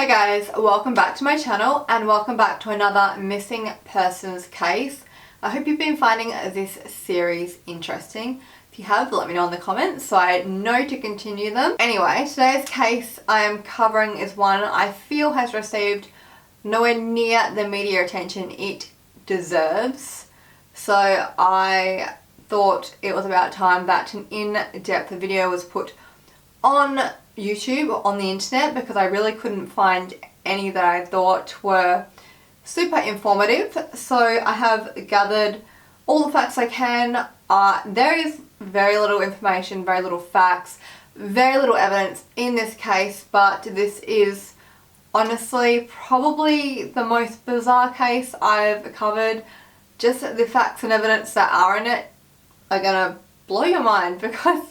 Hi guys, welcome back to my channel and welcome back to another missing persons case. I hope you've been finding this series interesting. If you have, let me know in the comments so I know to continue them. Anyway, today's case I am covering is one I feel has received nowhere near the media attention it deserves. So I thought it was about time that an in-depth video was put on YouTube, on the internet, because I really couldn't find any that I thought were super informative. So I have gathered all the facts I can. There is very little information, very little facts, very little evidence in this case, but this is honestly probably the most bizarre case I've covered. Just the facts and evidence that are in it are gonna blow your mind because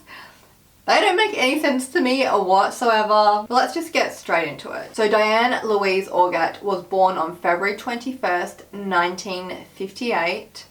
they don't make any sense to me whatsoever. But let's just get straight into it. So Diane Louise Augat was born on February 21st, 1958.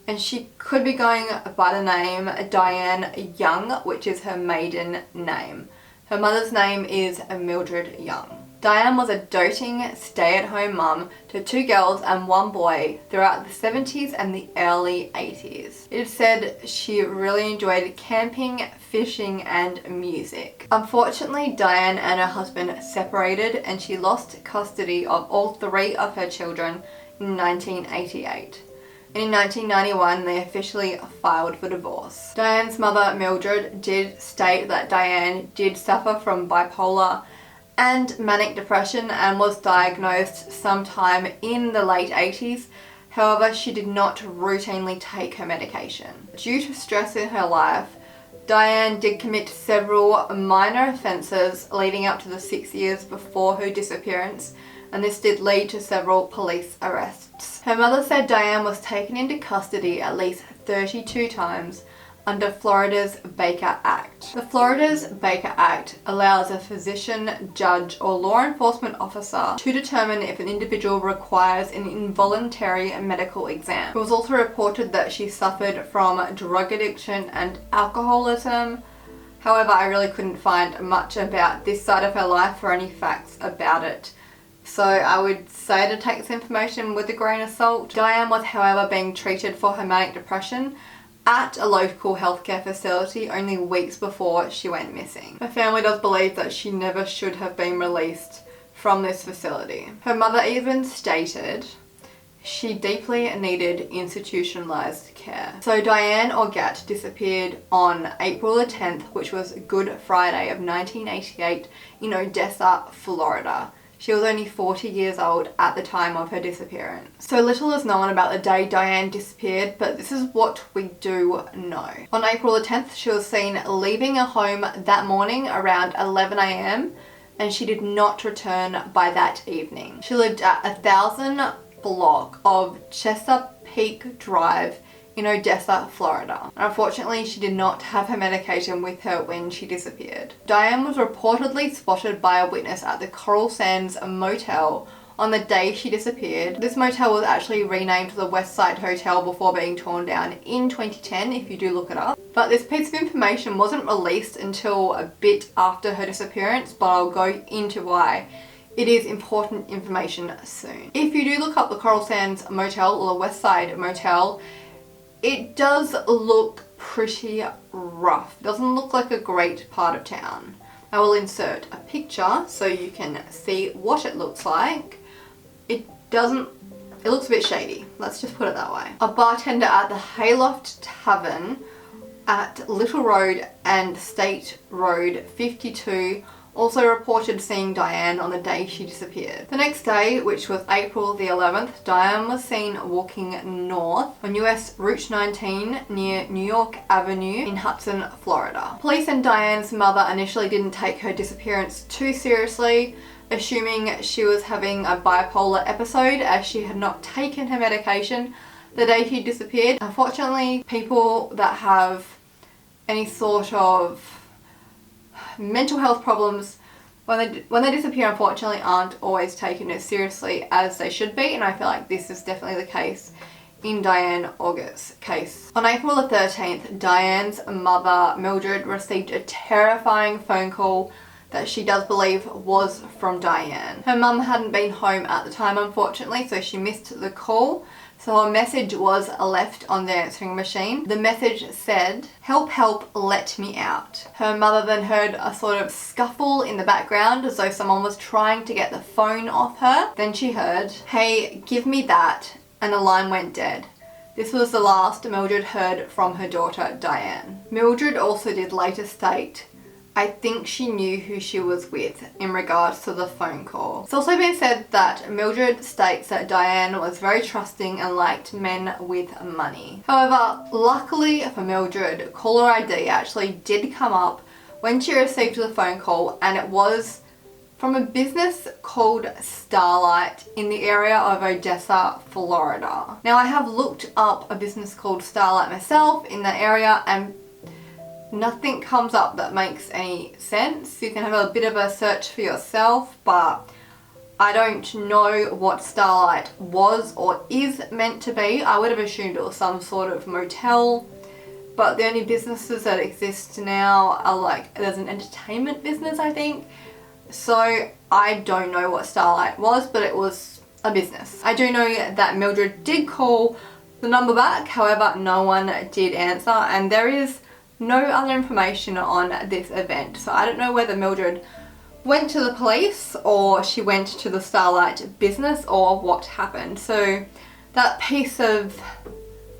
And she could be going by the name Diane Young, which is her maiden name. Her mother's name is Mildred Young. Diane was a doting, stay-at-home mum to 2 girls and 1 boy throughout the 70s and the early 80s. It is said she really enjoyed camping, fishing and music. Unfortunately, Diane and her husband separated and she lost custody of all 3 of her children in 1988. And in 1991, they officially filed for divorce. Diane's mother, Mildred, did state that Diane did suffer from bipolar and manic depression and was diagnosed sometime in the late 80s. However, she did not routinely take her medication. Due to stress in her life, Diane did commit several minor offences leading up to the 6 years before her disappearance, and this did lead to several police arrests. Her mother said Diane was taken into custody at least 32 times under Florida's Baker Act. The Florida's Baker Act allows a physician, judge, or law enforcement officer to determine if an individual requires an involuntary medical exam. It was also reported that she suffered from drug addiction and alcoholism. However, I really couldn't find much about this side of her life or any facts about it. So I would say to take this information with a grain of salt. Diane was, however, being treated for her manic depression at a local healthcare facility only weeks before she went missing. Her family does believe that she never should have been released from this facility. Her mother even stated she deeply needed institutionalized care. So Diane Augat disappeared on April the 10th, which was Good Friday of 1988 in Odessa, Florida. She was only 40 years old at the time of her disappearance. So little is known about the day Diane disappeared, but this is what we do know. On April the 10th, she was seen leaving her home that morning around 11 a.m. and she did not return by that evening. She lived at 1000 block of Chesapeake Drive in Odessa, Florida. Unfortunately, she did not have her medication with her when she disappeared. Diane was reportedly spotted by a witness at the Coral Sands Motel on the day she disappeared. This motel was actually renamed the Westside Hotel before being torn down in 2010, if you do look it up. But this piece of information wasn't released until a bit after her disappearance, but I'll go into why. It is important information soon. If you do look up the Coral Sands Motel or the Westside Motel, it does look pretty rough. It doesn't look like a great part of town. I will insert a picture so you can see what it looks like. It looks a bit shady. Let's just put it that way. A bartender at the Hayloft Tavern at Little Road and State Road 52 also reported seeing Diane on the day she disappeared. The next day, which was April the 11th, Diane was seen walking north on US Route 19 near New York Avenue in Hudson, Florida. Police and Diane's mother initially didn't take her disappearance too seriously, assuming she was having a bipolar episode as she had not taken her medication the day she disappeared. Unfortunately, people that have any sort of mental health problems, when they disappear, unfortunately aren't always taken as seriously as they should be, and I feel like this is definitely the case in Diane Augat's case. On April the 13th, Diane's mother, Mildred, received a terrifying phone call that she does believe was from Diane. Her mum hadn't been home at the time, unfortunately, so she missed the call. So a message was left on the answering machine. The message said, "Help, help, let me out." Her mother then heard a sort of scuffle in the background as though someone was trying to get the phone off her. Then she heard, "Hey, give me that," and the line went dead. This was the last Mildred heard from her daughter, Diane. Mildred also did later state, "I think she knew who she was with," in regards to the phone call. It's also been said that Mildred states that Diane was very trusting and liked men with money. However, luckily for Mildred, caller ID actually did come up when she received the phone call, and it was from a business called Starlight in the area of Odessa, Florida. Now, I have looked up a business called Starlight myself in the area, and nothing comes up that makes any sense. You can have a bit of a search for yourself, but I don't know what Starlight was or is meant to be. I would have assumed it was some sort of motel, but the only businesses that exist now are like, there's an entertainment business, I think. So I don't know what Starlight was, but it was a business. I do know that Mildred did call the number back, however no one did answer, and there is no other information on this event. So I don't know whether Mildred went to the police or she went to the Starlight business or what happened. So that piece of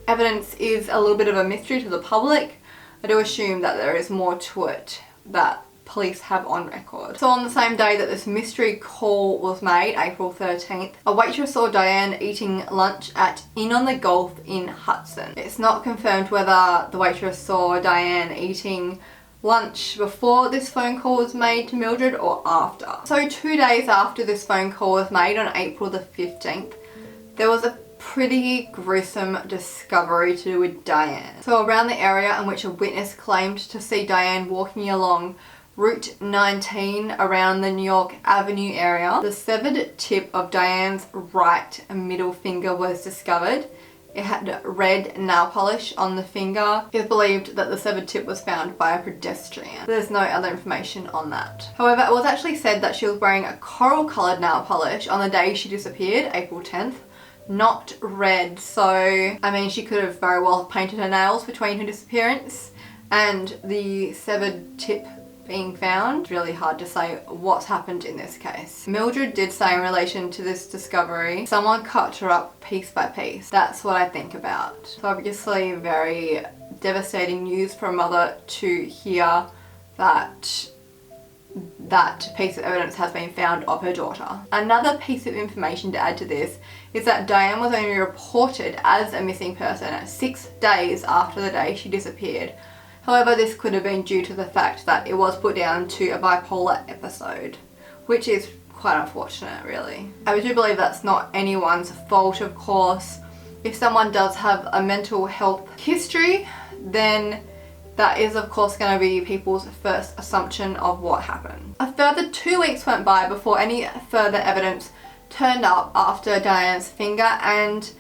evidence is a little bit of a mystery to the public. I do assume that there is more to it that police have on record. So on the same day that this mystery call was made, April 13th, a waitress saw Diane eating lunch at Inn on the Gulf in Hudson. It's not confirmed whether the waitress saw Diane eating lunch before this phone call was made to Mildred or after. So 2 days after this phone call was made on April the 15th, there was a pretty gruesome discovery to do with Diane. So around the area in which a witness claimed to see Diane walking along Route 19 around the New York Avenue area, the severed tip of Diane's right middle finger was discovered. It had red nail polish on the finger. It is believed that the severed tip was found by a pedestrian. There's no other information on that. However, it was actually said that she was wearing a coral coloured nail polish on the day she disappeared, April 10th, not red. So, I mean, she could have very well painted her nails between her disappearance and the severed tip being found. It's really hard to say what's happened in this case. Mildred did say in relation to this discovery, someone cut her up piece by piece. That's what I think about. So obviously very devastating news for a mother to hear that that piece of evidence has been found of her daughter. Another piece of information to add to this is that Diane was only reported as a missing person 6 days after the day she disappeared. However, this could have been due to the fact that it was put down to a bipolar episode, which is quite unfortunate, really. I do believe that's not anyone's fault, of course. If someone does have a mental health history, then that is of course going to be people's first assumption of what happened. A further 2 weeks went by before any further evidence turned up after Diane's finger, and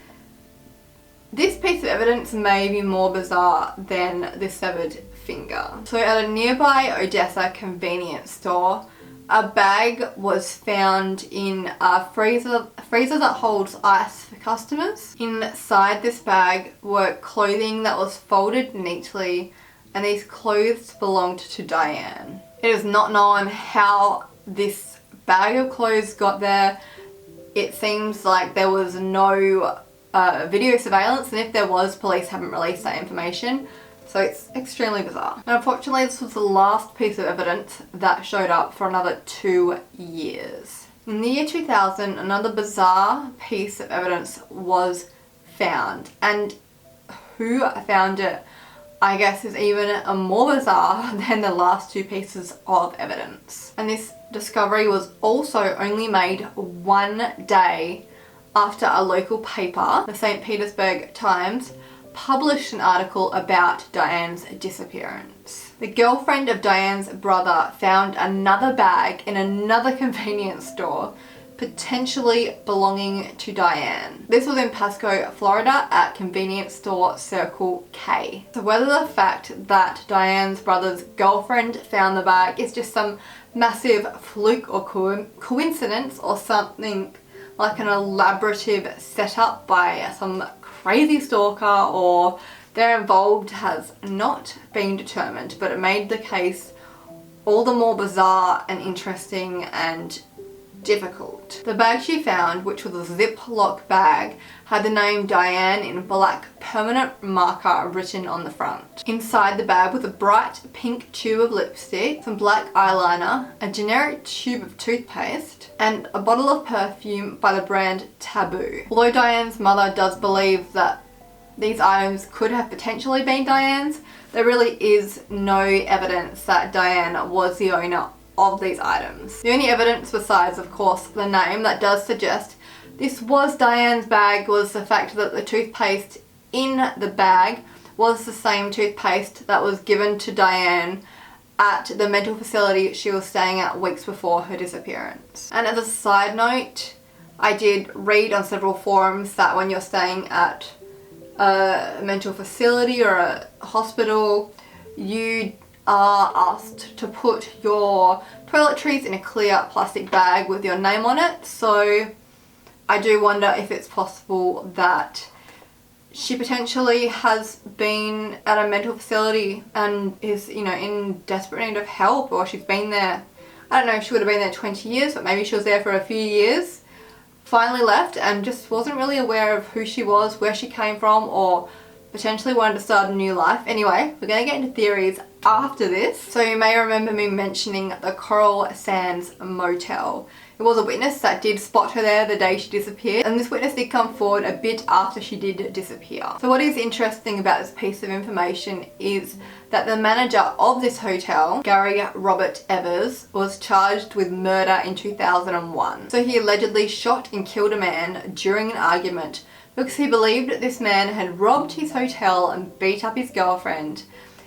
this piece of evidence may be more bizarre than the severed finger. So at a nearby Odessa convenience store, a bag was found in a freezer that holds ice for customers. Inside this bag were clothing that was folded neatly, and these clothes belonged to Diane. It is not known how this bag of clothes got there. It seems like there was no video surveillance, and if there was, police haven't released that information, so it's extremely bizarre. And unfortunately, this was the last piece of evidence that showed up for another 2 years. In the year 2000, another bizarre piece of evidence was found, and who found it, I guess, is even more bizarre than the last 2 pieces of evidence. And this discovery was also only made 1 day after a local paper, the St. Petersburg Times, published an article about Diane's disappearance. The girlfriend of Diane's brother found another bag in another convenience store, potentially belonging to Diane. This was in Pasco, Florida, at convenience store Circle K. So whether the fact that Diane's brother's girlfriend found the bag is just some massive fluke or coincidence or something like an elaborative setup by some crazy stalker, or they're involved, has not been determined, but it made the case all the more bizarre and interesting and difficult. The bag she found, which was a Ziploc bag, had the name Diane in black permanent marker written on the front. Inside the bag was a bright pink tube of lipstick, some black eyeliner, a generic tube of toothpaste, and a bottle of perfume by the brand Taboo. Although Diane's mother does believe that these items could have potentially been Diane's, there really is no evidence that Diane was the owner of these items. The only evidence besides, of course, the name that does suggest this was Diane's bag was the fact that the toothpaste in the bag was the same toothpaste that was given to Diane at the mental facility she was staying at weeks before her disappearance. And as a side note, I did read on several forums that when you're staying at a mental facility or a hospital, you are asked to put your toiletries in a clear plastic bag with your name on it. So I do wonder if it's possible that she potentially has been at a mental facility and is, you know, in desperate need of help, or she's been there, I don't know if she would have been there 20 years, but maybe she was there for a few years, finally left and just wasn't really aware of who she was, where she came from, or potentially wanted to start a new life. Anyway, we're going to get into theories after this. So you may remember me mentioning the Coral Sands motel. It was a witness that did spot her there the day she disappeared, and this witness did come forward a bit after she did disappear. So what is interesting about this piece of information is that the manager of this hotel, Gary Robert Evers, was charged with murder in 2001. So he allegedly shot and killed a man during an argument because he believed this man had robbed his hotel and beat up his girlfriend.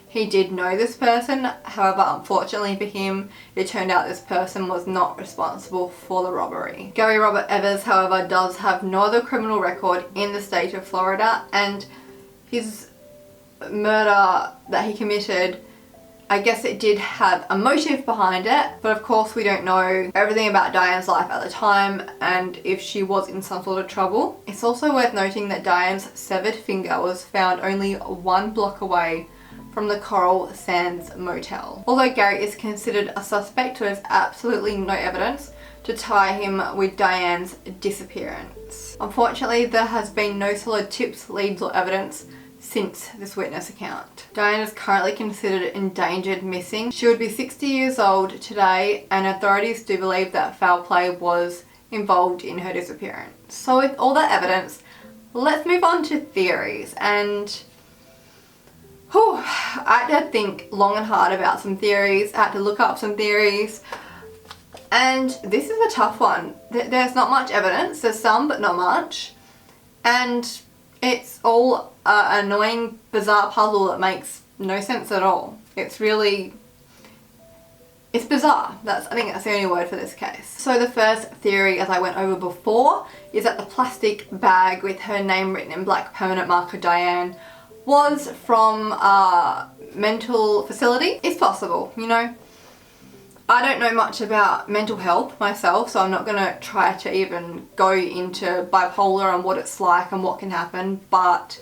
He did know this person, however, unfortunately for him, it turned out this person was not responsible for the robbery. Gary Robert Evers, however, does have no other criminal record in the state of Florida, and his murder that he committed, I guess it did have a motive behind it, but of course we don't know everything about Diane's life at the time and if she was in some sort of trouble. It's also worth noting that Diane's severed finger was found only 1 block away from the Coral Sands motel. Although Gary is considered a suspect, there is absolutely no evidence to tie him with Diane's disappearance. Unfortunately, there has been no solid tips, leads or evidence since this witness account. Diane is currently considered endangered missing. She would be 60 years old today, and authorities do believe that foul play was involved in her disappearance. So with all that evidence, let's move on to theories. And I had to think long and hard about some theories. I had to look up some theories, and this is a tough one. There's not much evidence. There's some, but not much. And it's all an annoying, bizarre puzzle that makes no sense at all. It's bizarre. I think that's the only word for this case. So the first theory, as I went over before, is that the plastic bag with her name written in black permanent marker Diane was from a mental facility. It's possible, you know. I don't know much about mental health myself, so I'm not going to try to even go into bipolar and what it's like and what can happen, but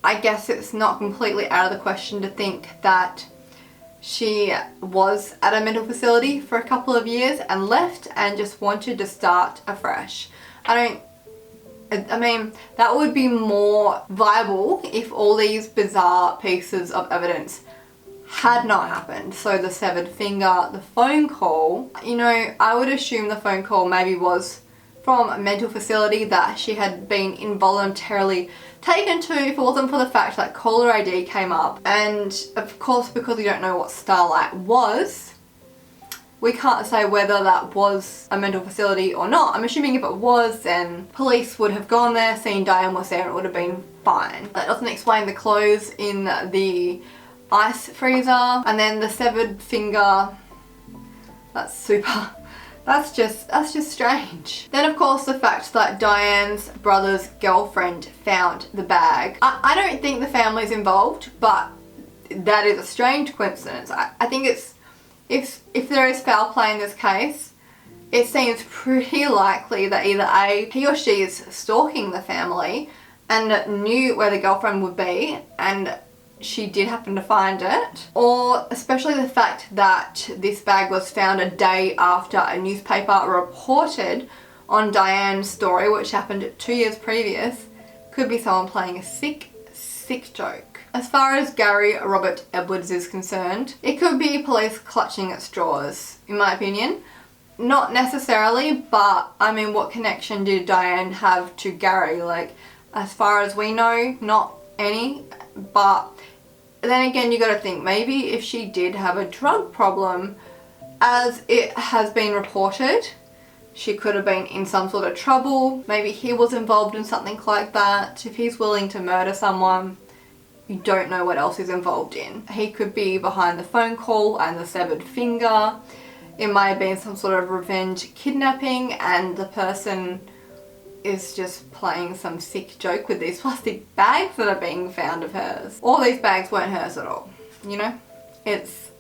I guess it's not completely out of the question to think that she was at a mental facility for a couple of years and left and just wanted to start afresh. I mean, that would be more viable if all these bizarre pieces of evidence had not happened. So the severed finger, the phone call, you know, I would assume the phone call maybe was from a mental facility that she had been involuntarily taken to if it wasn't for the fact that caller ID came up. And of course, because we don't know what Starlight was, we can't say whether that was a mental facility or not. I'm assuming if it was, then police would have gone there, seen Diane was there, and it would have been fine. That doesn't explain the clothes in the ice freezer, and then the severed finger, that's just strange. Then of course the fact that Diane's brother's girlfriend found the bag. I don't think the family's involved, but that is a strange coincidence. I think it's if there is foul play in this case, it seems pretty likely that either A, he or she is stalking the family and knew where the girlfriend would be and she did happen to find it, or especially the fact that this bag was found a day after a newspaper reported on Diane's story, which happened 2 years previous, could be someone playing a sick joke. As far as Gary Robert Edwards is concerned, it could be police clutching at straws, in my opinion. Not necessarily, but I mean, what connection did Diane have to Gary? Like, as far as we know, not any. But then again, you gotta think, maybe if she did have a drug problem, as it has been reported, she could have been in some sort of trouble. Maybe he was involved in something like that. If he's willing to murder someone, you don't know what else he's involved in. He could be behind the phone call and the severed finger. It might have been some sort of revenge kidnapping and the person is just playing some sick joke with these plastic bags that are being found of hers. All these bags weren't hers at all, you know? This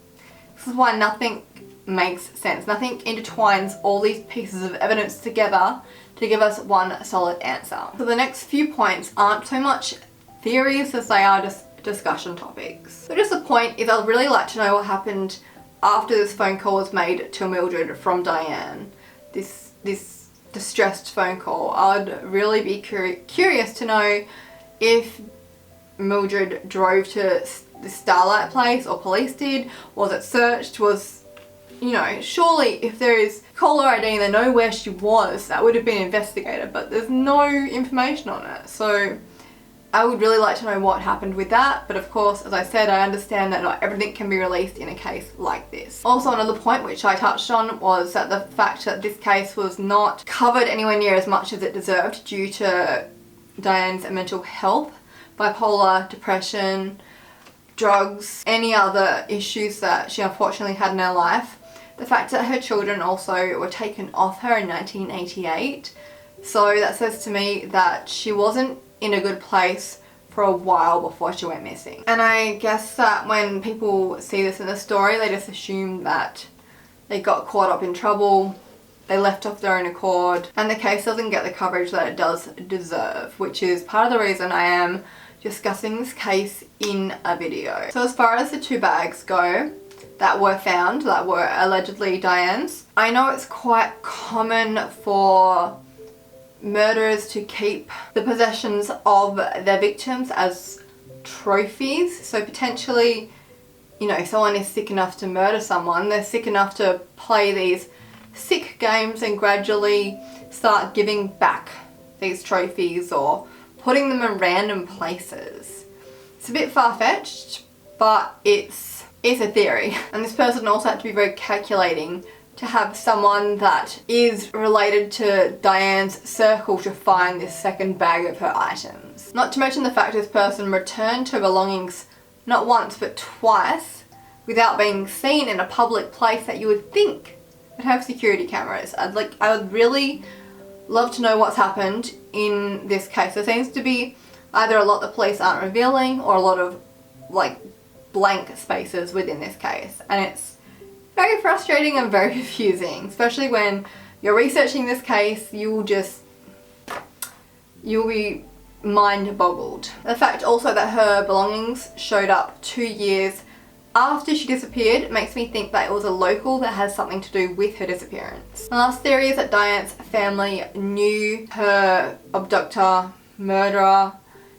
is why nothing makes sense. Nothing intertwines all these pieces of evidence together to give us one solid answer. So the next few points aren't so much theories as they are just discussion topics. So just the point is, I'd really like to know what happened after this phone call was made to Mildred from Diane. This distressed phone call. I'd really be curious to know if Mildred drove to the Starlight place or police did. Was it searched? Was, you know, surely if there is caller ID and they know where she was, that would have been investigated, but there's no information on it. So I would really like to know what happened with that, but of course, as I said, I understand that not everything can be released in a case like this. Also, another point which I touched on was that the fact that this case was not covered anywhere near as much as it deserved due to Diane's mental health, bipolar, depression, drugs, any other issues that she unfortunately had in her life. The fact that her children also were taken off her in 1988. So that says to me that she wasn't in a good place for a while before she went missing. And I guess that when people see this in the story, they just assume that they got caught up in trouble, they left off their own accord, and the case doesn't get the coverage that it does deserve, which is part of the reason I am discussing this case in a video. So as far as the 2 bags go that were found, that were allegedly Diane's, I know it's quite common for murderers to keep the possessions of their victims as trophies. So potentially, you know, if someone is sick enough to murder someone, they're sick enough to play these sick games and gradually start giving back these trophies or putting them in random places. It's a bit far-fetched, but it's a theory. And this person also had to be very calculating to have someone that is related to Diane's circle to find this second bag of her items. Not to mention the fact this person returned her belongings not once but twice without being seen in a public place that you would think would have security cameras. I would really love to know what's happened in this case. There seems to be either a lot the police aren't revealing or a lot of like blank spaces within this case, and it's very frustrating and very confusing, especially when you're researching this case. You'll be mind boggled. The fact also that her belongings showed up 2 years after she disappeared makes me think that it was a local that has something to do with her disappearance. The last theory is that Diane's family knew her abductor, murderer,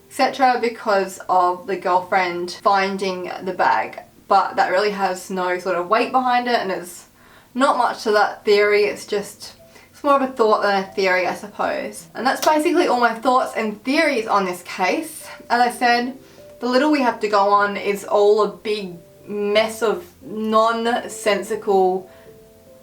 etc. because of the girlfriend finding the bag. But that really has no sort of weight behind it, and there's not much to that theory. It's more of a thought than a theory, I suppose. And that's basically all my thoughts and theories on this case. As I said, the little we have to go on is all a big mess of nonsensical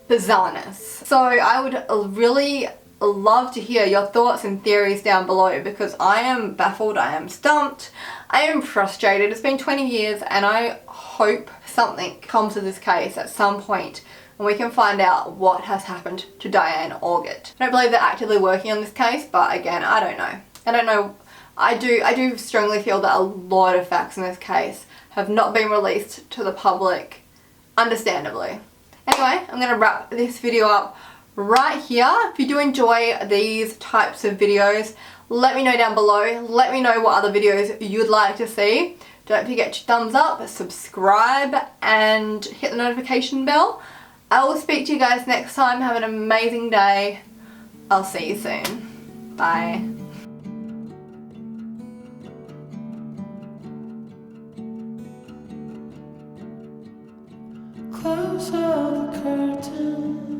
bizarreness. So I would really love to hear your thoughts and theories down below, because I am baffled, I am stumped, I am frustrated. It's been 20 years and I hope something comes of this case at some point and we can find out what has happened to Diane Augat. I don't believe they're actively working on this case, but again, I don't know. I do strongly feel that a lot of facts in this case have not been released to the public, understandably. Anyway, I'm going to wrap this video up right here. If you do enjoy these types of videos, let me know down below. Let me know what other videos you'd like to see. Don't forget to thumbs up, subscribe, and hit the notification bell. I will speak to you guys next time. Have an amazing day. I'll see you soon. Bye. Close all the curtains.